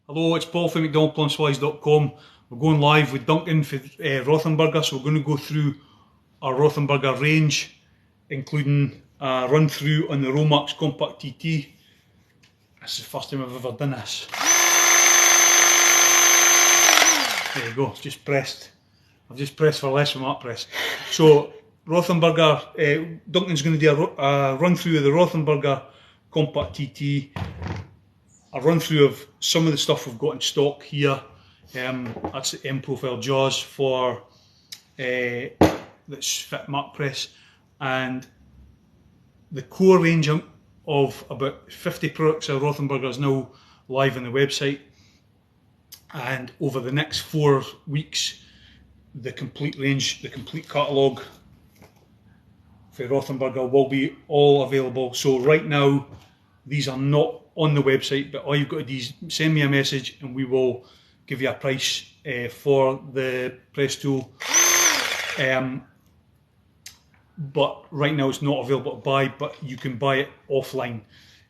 Hello, it's Paul from McDonaldPlumbSupplies.com. We're going live with Duncan for Rothenberger, so we're going to go through our Rothenberger range, including a run through on the Romax Compact TT. This is the first time I've ever done this. There you go, just pressed. I've just pressed for less from that press. So Rothenberger, Duncan's going to do a run through of the Rothenberger Compact TT. A run through of some of the stuff we've got in stock here. That's the M profile jaws for that's fit mark press, and the core range of about 50 products of Rothenberger is now live on the website. And over the next 4 weeks, the complete range, the complete catalogue for Rothenberger will be all available. So right now, these are not on the website, but all you've got to do is send me a message and we will give you a price for the press tool. But right now it's not available to buy, but you can buy it offline.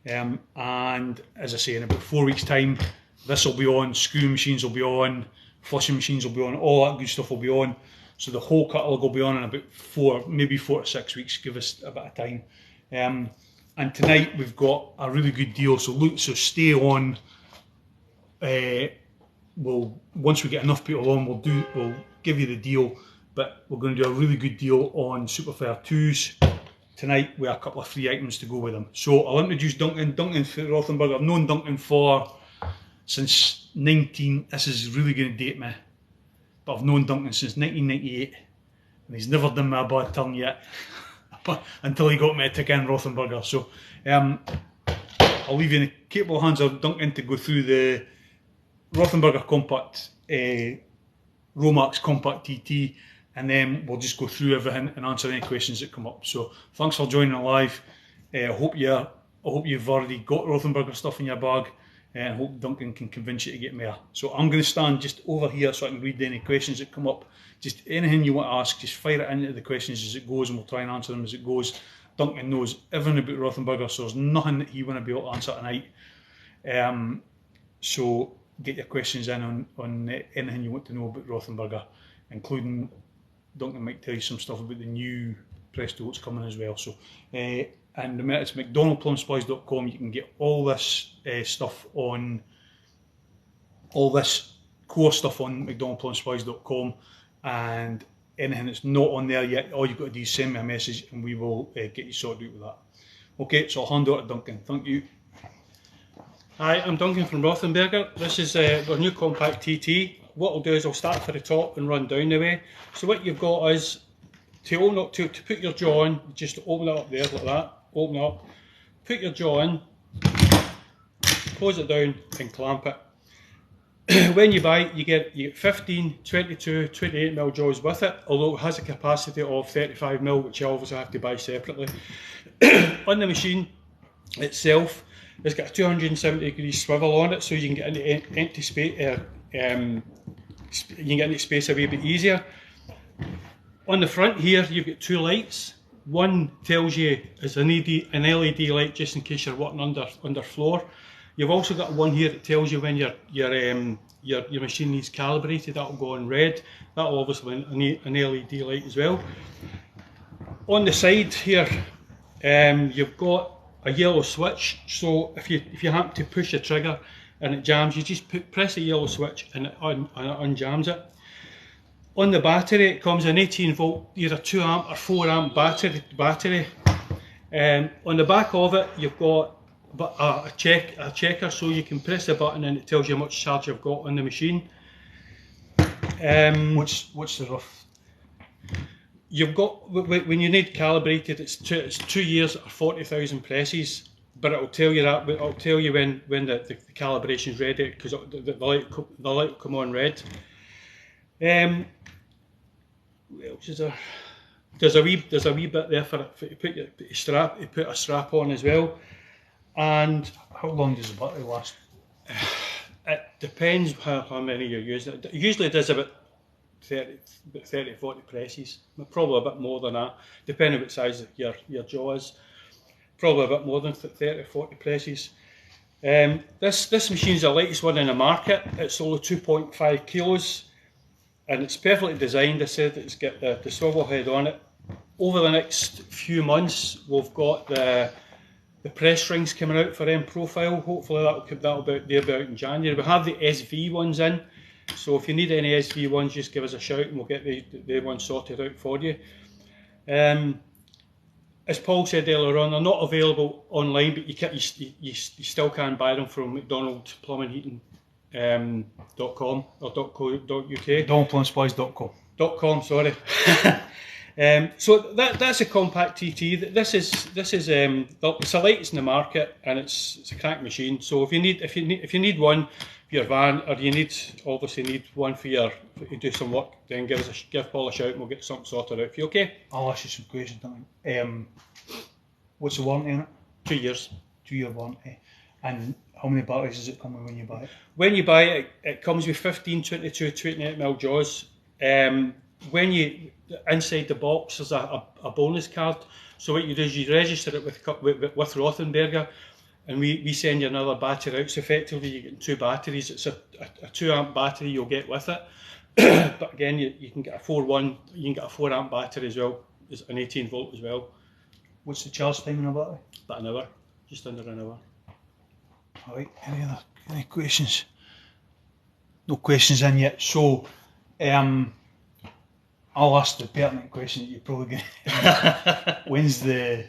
And as I say, in about 4 weeks' time, this will be on, screw machines will be on, flushing machines will be on, all that good stuff will be on. So the whole catalogue will be on in about maybe 4 to 6 weeks, give us a bit of time. And tonight we've got a really good deal, so stay on. Once we get enough people on, we'll give you the deal. But we're going to do a really good deal on Superfire2s tonight with a couple of free items to go with them. So I'll introduce Duncan. Duncan for Rothenberger. I've known Duncan since this is really going to date me, but I've known Duncan since 1998, and he's never done me a bad turn yet. Until he got me to tick in Rothenberger. So I'll leave you in the capable hands of Duncan to go through the Rothenberger Compact, Romax Compact TT, and then we'll just go through everything and answer any questions that come up. So thanks for joining live. I hope you've already got Rothenberger stuff in your bag, and I hope Duncan can convince you to get more. So I'm going to stand just over here so I can read any questions that come up. Just anything you want to ask, just fire it into the questions as it goes, and we'll try and answer them as it goes. Duncan knows everything about Rothenberger, so there's nothing that he won't be able to answer tonight. So get your questions in on anything you want to know about Rothenberger, including Duncan might tell you some stuff about the new press tool that's coming as well. So, and the minute it's McDonaldPlumbSupplies.com, you can get all this stuff on, all this core stuff on McDonaldPlumbSupplies.com. And anything that's not on there yet, all you've got to do is send me a message and we will get you sorted out with that. Okay, so I'll hand over to Duncan. Thank you. Hi, I'm Duncan from Rothenberger. This is our new compact TT. What I'll do is I'll start from the top and run down the way. So what you've got is to open up, to put your jaw in, just open it up there like that, open it up, put your jaw in, close it down and clamp it. When you buy it, you get 15, 22, 28mm jaws with it, although it has a capacity of 35mm, which you obviously have to buy separately. On the machine itself, it's got a 270-degree swivel on it, so you can get into empty space. You can get into space a wee bit easier. On the front here, you've got 2 lights. One tells you it's an LED light, just in case you're working under floor. You've also got one here that tells you when your machine needs calibrated. That will go on red. That will obviously be an LED light as well. On the side here, you've got a yellow switch. So if you happen to push the trigger and it jams, you just press the yellow switch and it unjams it. On the battery, it comes an 18-volt, either 2 amp or 4 amp battery. On the back of it, you've got a checker, so you can press a button and it tells you how much charge you've got on the machine. What's the rough? You've got, when you need calibrated, it's 2 years or 40,000 presses, but it'll tell you that. It'll tell you when the calibration is ready, because the light will come on red. What else is there? There's a wee bit there for to put a strap on as well. And how long does the battery last? It depends how many you're using. It usually does about 30-40 presses, probably a bit more than that, depending on what size your jaw is. Probably a bit more than 30-40 presses. This machine's the lightest one in the market. It's only 2.5 kilos, and it's perfectly designed. I said it's got the swivel head on it. Over the next few months, we've got the press rings coming out for M Profile. Hopefully that'll be about in January. We have the SV ones in, so if you need any SV ones, just give us a shout and we'll get the ones sorted out for you. As Paul said earlier on, they're not available online, but you still can buy them from McDonaldPlumbingHeating.com or .co.uk. McDonaldPlumbingSupplies.com. Sorry. So that's a compact TT. This is it's the lightest in the market, and it's a crank machine. So if you need one for your van, or you obviously need one for to do some work, then give Paul a shout and we'll get something sorted out for you. Okay? I'll ask you some questions. What's the warranty on it? 2 years. 2-year warranty. And how many batteries does it come with when you buy it? When you buy it, it comes with 15, 22, 28mm jaws. Inside the box there's a bonus card. So what you do is you register it with Rothenberger, and we send you another battery out. So effectively you get 2 batteries. It's a 2-amp battery you'll get with it. But again, you can get a 4-1, you can get a 4-amp battery as well. It's an 18-volt as well. What's the charge time on a battery? About an hour, just under an hour. Alright, any questions? No questions in yet. So I'll ask the pertinent question that you're probably going to when's the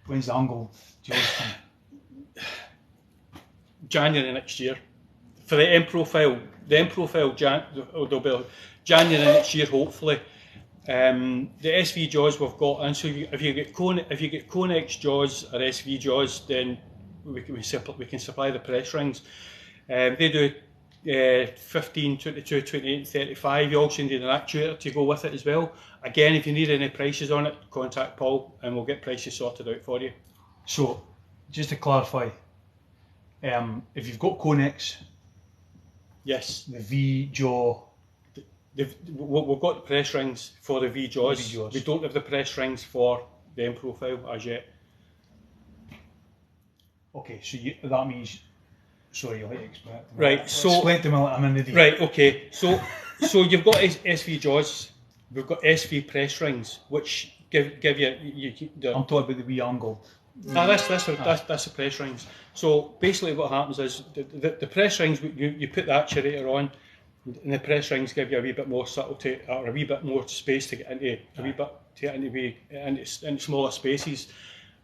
angled jaws coming? January next year. For the M Profile, they'll be January next year, hopefully. The SV jaws we've got, and so if you get Conex jaws or SV jaws, then we can supply the press rings. They do 15, 22, 28 and 35. You also need an actuator to go with it as well. Again, if you need any prices on it, contact Paul and we'll get prices sorted out for you. So, just to clarify, if you've got Conex, yes, the V-jaw, we've got the press rings for the V-jaws. We don't have the press rings for the M Profile as yet. Okay, so that means... Sorry, you'll have to explain it to me. Right, so... Explain to me like I'm an idiot. Right, okay. So you've got SV jaws, we've got SV press rings, which give you... I'm talking about the wee angle. That's the press rings. So basically what happens is, the press rings, you put the actuator on, and the press rings give you a wee bit more subtlety, or a wee bit more space to get into, into smaller spaces.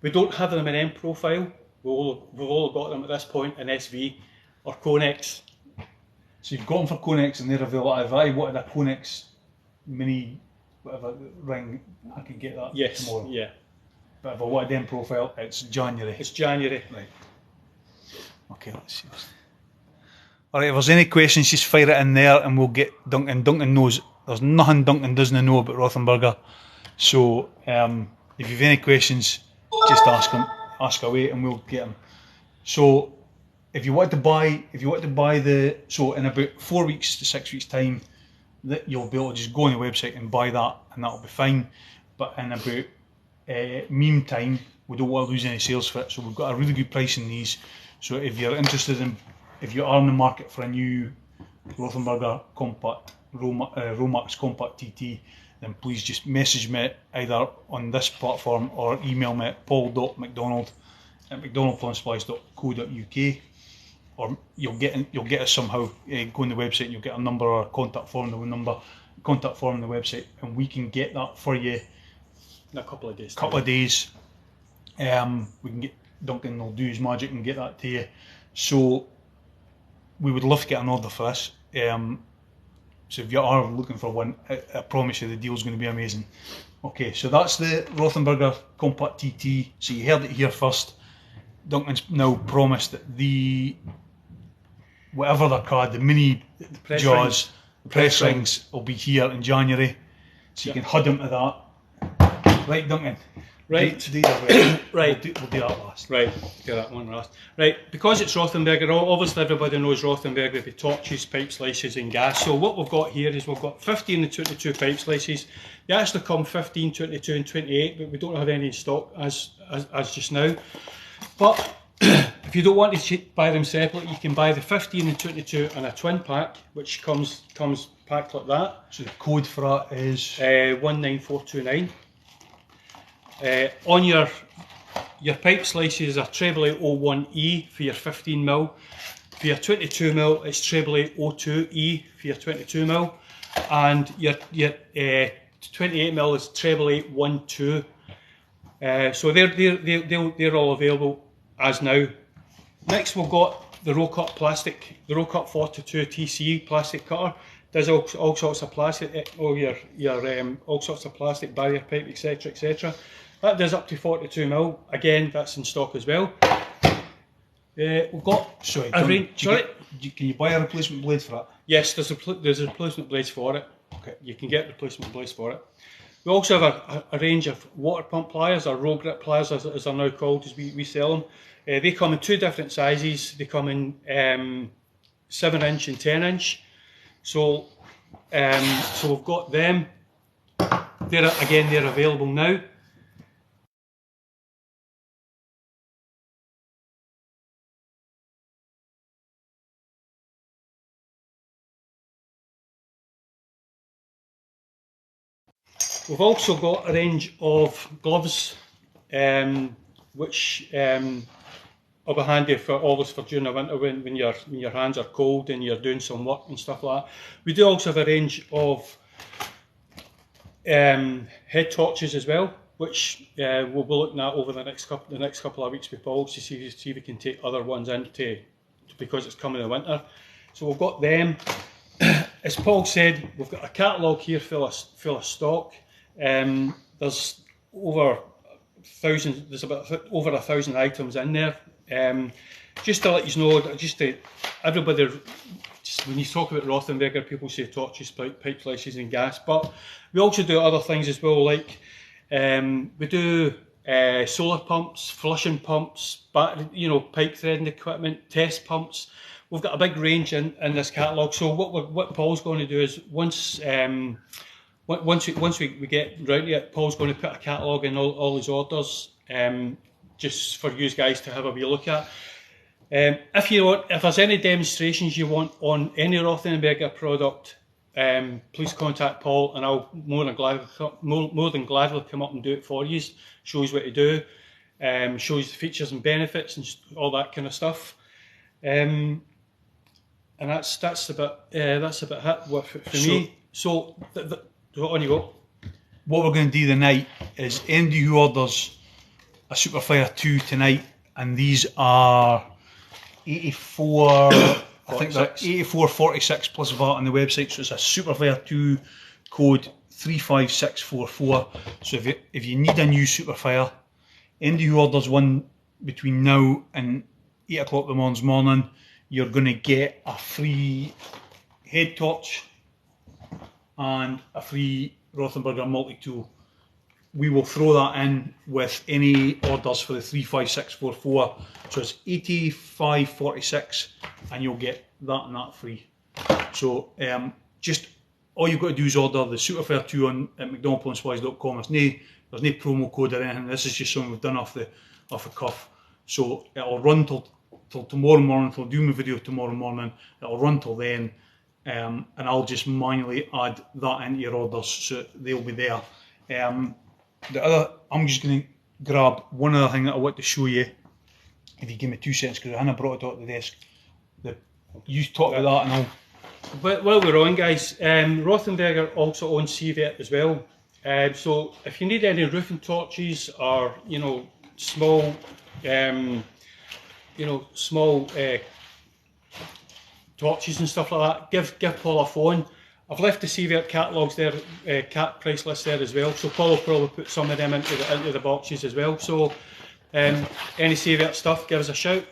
We don't have them in M Profile. We've all got them at this point in SV or Conex. So you've got them for Conex and they're available. If I wanted a Conex mini whatever ring, I could get that tomorrow. Yeah. But if I wanted M Profile, it's January. It's January. Right. Okay, let's see. Alright, if there's any questions, just fire it in there and we'll get Duncan. Duncan knows. There's nothing Duncan doesn't know about Rothenberger. So if you've any questions, just ask him. Ask away and we'll get them. So if you want to buy so in about 4 weeks to 6 weeks time, that you'll be able to just go on the website and buy that, and that'll be fine. But in about meantime, we don't want to lose any sales for it, so we've got a really good price in these. So if you are in the market for a new Rothenberger compact Romax compact TT, then please just message me either on this platform or email me at paul.mcdonald@mcdonaldplumbingSupplies.co.uk, or you'll get us somehow. Go on the website and you'll get a number or a contact form on the website, and we can get that for you in a couple of days. We can get Duncan will do his magic and get that to you. So we would love to get an order for this. So if you are looking for one, I promise you the deal's going to be amazing. Okay, so that's the Rothenberger Compact TT. So you heard it here first. Duncan's now promised that whatever they're called, the mini jaws, the press rings will be here in January. So you can HUD them to that. Right, Duncan? Right. Right. We'll do that last. Right, do that one last. Right, because it's Rothenberger, obviously everybody knows Rothenberger, the torches, pipe slices and gas. So what we've got here is we've got 15 and 22 pipe slices. They actually come 15, 22 and 28, but we don't have any in stock as just now. But if you don't want to buy them separately, you can buy the 15 and 22 in a twin pack, which comes packed like that. So the code for that is 19429. On your pipe slices are 88801E for your 15mm. For your 22mm, it's 88802E for your 22mm, and your 28mm is 88812. So they're all available as now. Next, we've got the Rocut plastic, the Rocut 42 TC plastic cutter. Does all sorts of plastic, all sorts of plastic, barrier pipe, etc., etc. That does up to 42mm. Again, that's in stock as well. We've got a range. Can you buy a replacement blade for that? Yes, there's replacement blades for it. Okay. You can get replacement blades for it. We also have a range of water pump pliers, or roll grip pliers as they're now called, as we sell them. They come in two different sizes. They come in 7-inch and 10-inch. So we've got them. They're available now. We've also got a range of gloves, which will be handy for during the winter when your hands are cold and you're doing some work and stuff like that. We do also have a range of head torches as well, which we'll be looking at over the next couple of weeks with Paul to see if we can take other ones into, because it's coming in the winter. So we've got them. As Paul said, we've got a catalogue here full of stock. There's about over 1,000 items in there. Just to let you know, everybody, when you talk about Rothenberger, people say torches, pipe slices and gas, but we also do other things as well, like we do solar pumps, flushing pumps, pipe threading equipment, test pumps. We've got a big range in this catalogue. So what Paul's going to do is once we get round to it, Paul's going to put a catalogue in all his orders, just for you guys to have a wee look at. If there's any demonstrations you want on any Rothenberger product, please contact Paul, and I'll more than gladly come up and do it for you. Show you what to do, show you the features and benefits and all that kind of stuff. And that's about it for me. So on you go. What we're going to do tonight is anybody who orders a Superfire2 tonight, and these are 84, I think they're 84.46 plus VAT on the website, so it's a Superfire2 code 35644. So if you need a new Superfire, anybody who orders one between now and 8 o'clock the morning, you're going to get a free head torch and a free Rothenberger multi-tool. We will throw that in with any orders for the 35644. So it's 85.46 and you'll get that and that free. So just all you've got to do is order the Superfire2 at mcdonaldplumbsupplies.com. There's no promo code or anything. This is just something we've done off the cuff. So it'll run till tomorrow morning. I'll do my video tomorrow morning. It'll run till then. And I'll just manually add that into your orders, so they'll be there. I'm just going to grab one other thing that I want to show you, if you give me 2 seconds, because I haven't brought it up the desk. You talk about that and all. But while we're on, guys, Rothenberger also owns CVET as well. So if you need any roofing torches or small torches and stuff like that, give Paul a phone. I've left the CVET catalogues there, price list there as well, so Paul will probably put some of them into the boxes as well. So any CVET stuff, give us a shout.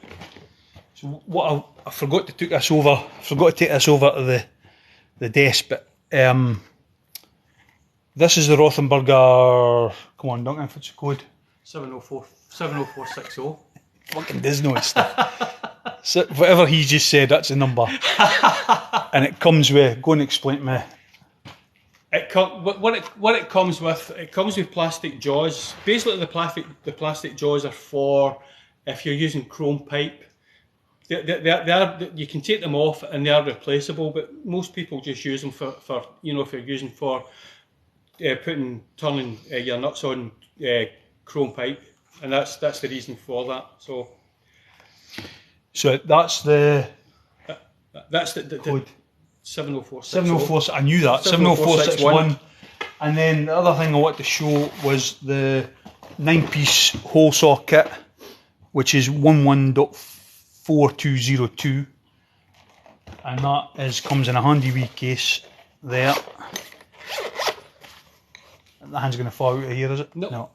So what I forgot to take this over. I forgot to take this over to the desk, but this is the Rothenberger. Come on, Duncan, what's the code? 70460. Fucking Disney and stuff. So whatever he just said, that's the number. And it comes with. Go and explain to me. What it comes with? It comes with plastic jaws. Basically, the plastic jaws are for if you're using chrome pipe, you can take them off and they are replaceable, but most people just use them for you know, if you're using for turning your nuts on chrome pipe, and that's the reason for that. So that's the code 704. 704. I knew that 70461. And then the other thing I wanted to show was the 9-piece hole saw kit, which is 11.4202, and that comes in a handy wee case there. The hand's going to fall out of here, is it? Nope. No.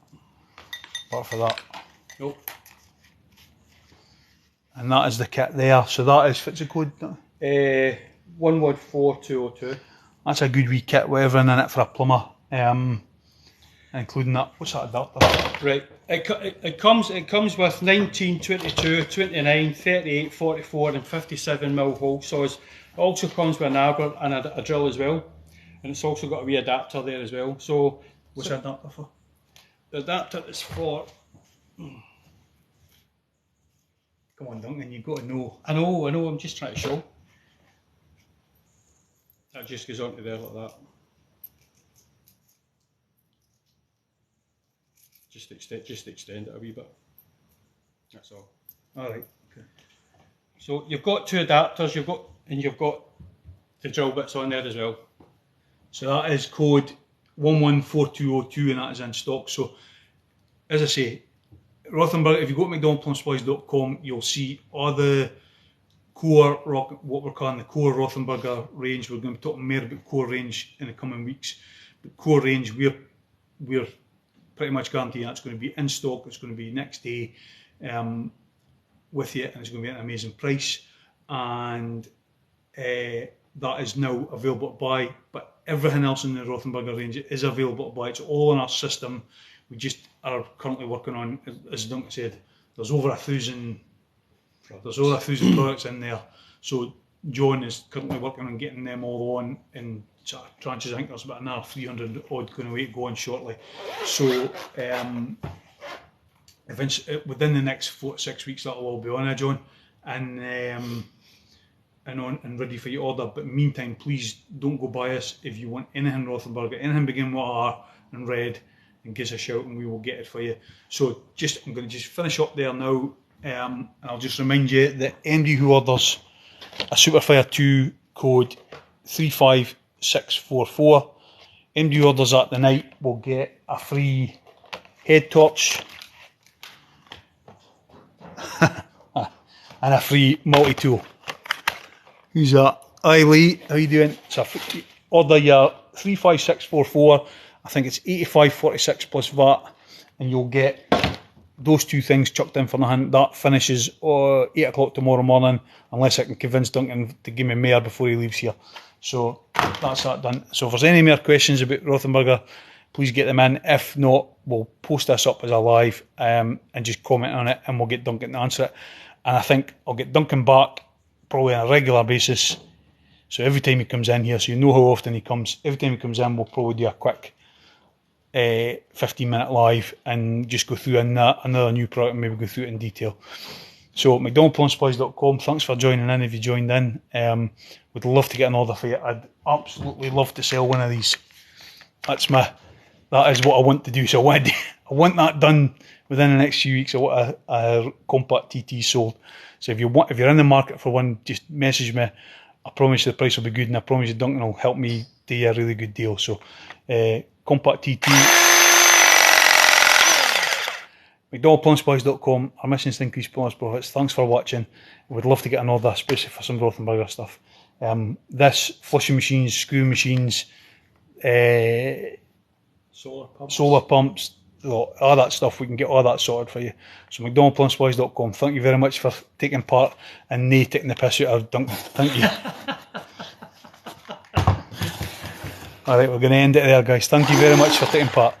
Apart for that. Nope. And that is the kit there. So that is, what's the code? 114202. That's a good wee kit, whatever in it for a plumber. Including that. What's that adapter? Right. It comes with 19, 22, 29, 38, 44 and 57 mil hole saws. It also comes with an arbor and a drill as well. And it's also got a wee adapter there as well. So what's the adapter for? The adapter is for... Come on, Duncan, you've got to know. I know, I'm just trying to show. That just goes onto there like that. Just extend it a wee bit. That's all. Alright, okay. So you've got two adapters, you've got the drill bits on there as well. So that is code 114202 and that is in stock. So as I say, Rothenberger, if you go to mcdonaldplumsupplies.com, you'll see all the core what we're calling the core Rothenberger range. We're going to be talking more about core range in the coming weeks. But core range, we're pretty much guaranteeing that's going to be in stock. It's going to be next day with you, and it's going to be at an amazing price. And that is now available to buy. But everything else in the Rothenberger range is available to buy. It's all in our system. We just are currently working on, as Duncan said, there's over 1,000 products in there. So John is currently working on getting them all on in tranches. I think there's about another 300 odd going away to go on shortly. So within the next 4 to 6 weeks that'll all be on, John, and on and ready for your order. But meantime, please don't go by us. If you want anything Rothenberger, anything beginning with R and red, and give us a shout and we will get it for you. So I'm going to just finish up there now, and I'll just remind you that anybody who orders a Superfire2 code 35644, anybody who orders that tonight will get a free head torch and a free multi-tool. Who's that? Hi Lee, how you doing? So order your 35644, I think it's 85.46 plus VAT, and you'll get those two things chucked in for nothing. That finishes 8 o'clock tomorrow morning, unless I can convince Duncan to give me more before he leaves here. So that's that done. So if there's any more questions about Rothenberger, please get them in. If not, we'll post this up as a live and just comment on it, and we'll get Duncan to answer it. And I think I'll get Duncan back probably on a regular basis. So every time he comes in here, so you know how often he comes, every time he comes in, we'll probably do a quick 15-minute live and just go through another new product and maybe go through it in detail. So mcdonaldplumsupplies.com, thanks for joining in if you joined in. Would love to get an order for you. I'd absolutely love to sell one of these. That is what I want to do. So I want that done within the next few weeks. I want a compact TT sold. So if you're in the market for one, just message me. I promise you the price will be good, and I promise you Duncan will help me do you a really good deal. So compact TT, mcdonaldplumsupplies.com. Our mission is to increase plumbers' profits. Thanks for watching. We'd love to get an order, especially for some Rothenberger stuff. This flushing machines, screw machines, solar pumps, all that stuff, we can get all that sorted for you. So mcdonaldplumsupplies.com. Thank you very much for taking part and taking the piss out of Duncan. Thank you. Alright, we're going to end it there, guys. Thank you very much for taking part.